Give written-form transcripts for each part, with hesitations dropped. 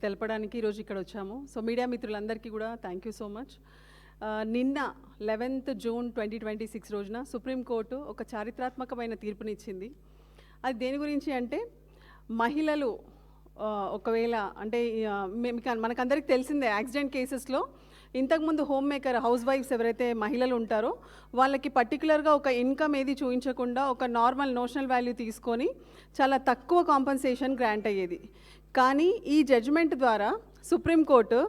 తెలపడానికి ఈరోజు ఇక్కడ వచ్చాము. సో మీడియా మిత్రులందరికీ కూడా థ్యాంక్ యూ సో మచ్. నిన్న 11th జూన్ 2026 రోజున సుప్రీంకోర్టు ఒక చారిత్రాత్మకమైన తీర్పునిచ్చింది. అది దేని గురించి అంటే, మహిళలు ఒకవేళ అంటే మనకందరికి తెలిసిందే, యాక్సిడెంట్ కేసెస్లో ఇంతకుముందు హోమ్ మేకర్ హౌస్ వైఫ్స్ ఎవరైతే మహిళలు ఉంటారో వాళ్ళకి పర్టికులర్గా ఒక ఇన్కమ్ ఏది చూపించకుండా ఒక నార్మల్ నోషనల్ వాల్యూ తీసుకొని చాలా తక్కువ కాంపన్సేషన్ గ్రాంట్ అయ్యేది. కానీ ఈ జడ్జిమెంట్ ద్వారా సుప్రీంకోర్టు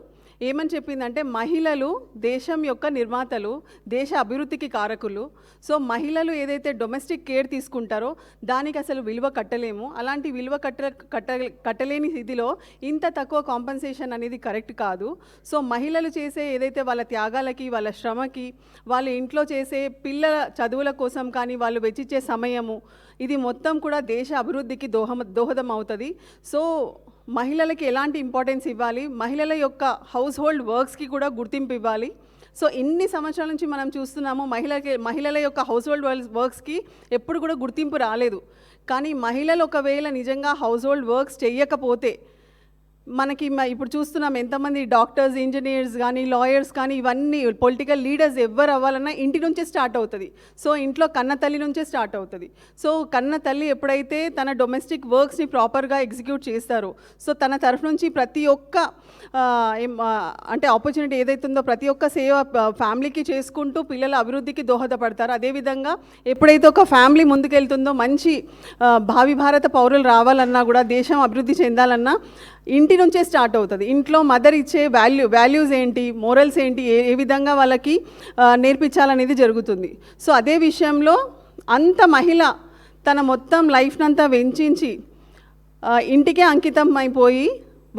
ఏమని చెప్పిందంటే, మహిళలు దేశం యొక్క నిర్మాతలు, దేశ అభివృద్ధికి కారకులు. సో మహిళలు ఏదైతే డొమెస్టిక్ కేర్ తీసుకుంటారో దానికి అసలు విలువ కట్టలేము. అలాంటి విలువ కట్టలేని స్థితిలో ఇంత తక్కువ కాంపన్సేషన్ అనేది కరెక్ట్ కాదు. సో మహిళలు చేసే ఏదైతే వాళ్ళ త్యాగాలకి, వాళ్ళ శ్రమకి, వాళ్ళ ఇంట్లో చేసే పిల్లల చదువుల కోసం కానీ వాళ్ళు వెచ్చించే సమయము, ఇది మొత్తం కూడా దేశ అభివృద్ధికి దోహదం అవుతుంది. సో మహిళలకి ఎలాంటి ఇంపార్టెన్స్ ఇవ్వాలి, మహిళల యొక్క హౌస్ హోల్డ్ వర్క్స్కి కూడా గుర్తింపు ఇవ్వాలి. సో ఇన్ని సంవత్సరాల నుంచి మనం చూస్తున్నాము, మహిళల యొక్క హౌస్ హోల్డ్ వర్క్స్కి ఎప్పుడు కూడా గుర్తింపు రాలేదు. కానీ మహిళలు ఒకవేళ నిజంగా హౌస్ హోల్డ్ వర్క్స్ చెయ్యకపోతే మనకి ఇప్పుడు చూస్తున్నాం ఎంతమంది డాక్టర్స్, ఇంజనీర్స్ కానీ, లాయర్స్ కానీ, ఇవన్నీ పొలిటికల్ లీడర్స్ ఎవరు అవ్వాలన్నా ఇంటి నుంచే స్టార్ట్ అవుతుంది. సో ఇంట్లో కన్న తల్లి నుంచే స్టార్ట్ అవుతుంది. సో కన్న తల్లి ఎప్పుడైతే తన డొమెస్టిక్ వర్క్స్ని ప్రాపర్గా ఎగ్జిక్యూట్ చేస్తారో, సో తన తరఫు నుంచి ప్రతి ఒక్క అంటే ఆపర్చునిటీ ఏదైతుందో ప్రతి ఒక్క సేవ ఫ్యామిలీకి చేసుకుంటూ పిల్లల అభివృద్ధికి దోహదపడతారు. అదేవిధంగా ఎప్పుడైతే ఒక ఫ్యామిలీ ముందుకెళ్తుందో, మంచి భావి భారత పౌరులు రావాలన్నా కూడా, దేశం అభివృద్ధి చెందాలన్నా ఇంటి నుంచే స్టార్ట్ అవుతుంది. ఇంట్లో మదర్ ఇచ్చే వాల్యూస్ ఏంటి, మోరల్స్ ఏంటి, ఏ విధంగా వాళ్ళకి నేర్పించాలనేది జరుగుతుంది. సో అదే విషయంలో అంత మహిళ తన మొత్తం లైఫ్నంతా వెచ్చించి ఇంటికే అంకితం అయిపోయి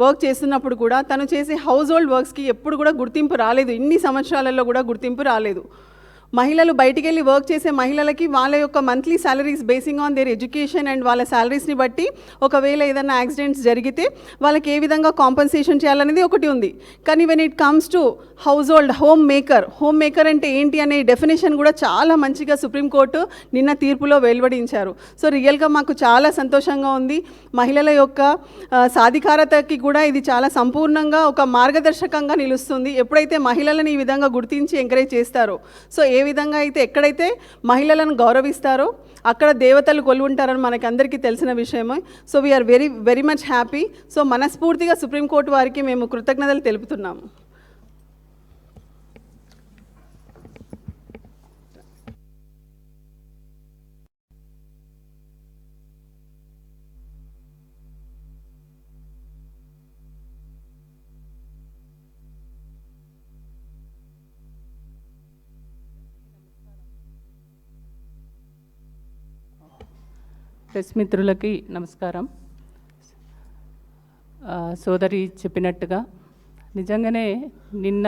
వర్క్ చేస్తున్నప్పుడు కూడా తను చేసే హౌస్ హోల్డ్ వర్క్స్కి ఎప్పుడు కూడా గుర్తింపు రాలేదు. ఇన్ని సంవత్సరాలలో కూడా గుర్తింపు రాలేదు. మహిళలు బయటికి వెళ్ళి వర్క్ చేసే మహిళలకి వాళ్ళ యొక్క monthly salaries basing on their education and వాళ్ళ సాలరీస్ని బట్టి ఒకవేళ ఏదైనా యాక్సిడెంట్స్ జరిగితే వాళ్ళకి ఏ విధంగా కాంపన్సేషన్ చేయాలనేది ఒకటి ఉంది. కానీ when it comes to house hold home maker అంటే ఏంటి అనే డెఫినేషన్ కూడా చాలా మంచిగా సుప్రీంకోర్టు నిన్న తీర్పులో వెలువడించారు. సో రియల్గా మాకు చాలా సంతోషంగా ఉంది. మహిళల యొక్క సాధికారతకి కూడా ఇది చాలా సంపూర్ణంగా ఒక మార్గదర్శకంగా నిలుస్తుంది. ఎప్పుడైతే మహిళలను ఈ విధంగా గుర్తించి ఎంకరేజ్ చేస్తారో, సో ఏ విధంగా అయితే ఎక్కడైతే మహిళలను గౌరవిస్తారో అక్కడ దేవతలు కొలువుంటారని మనకి అందరికీ తెలిసిన విషయమే. So we are very much happy. So మనస్ఫూర్తిగా సుప్రీంకోర్టు వారికి మేము కృతజ్ఞతలు తెలుపుతున్నాము. ప్రెస్ మిత్రులకి నమస్కారం. సోదరి చెప్పినట్టుగా నిజంగానే నిన్న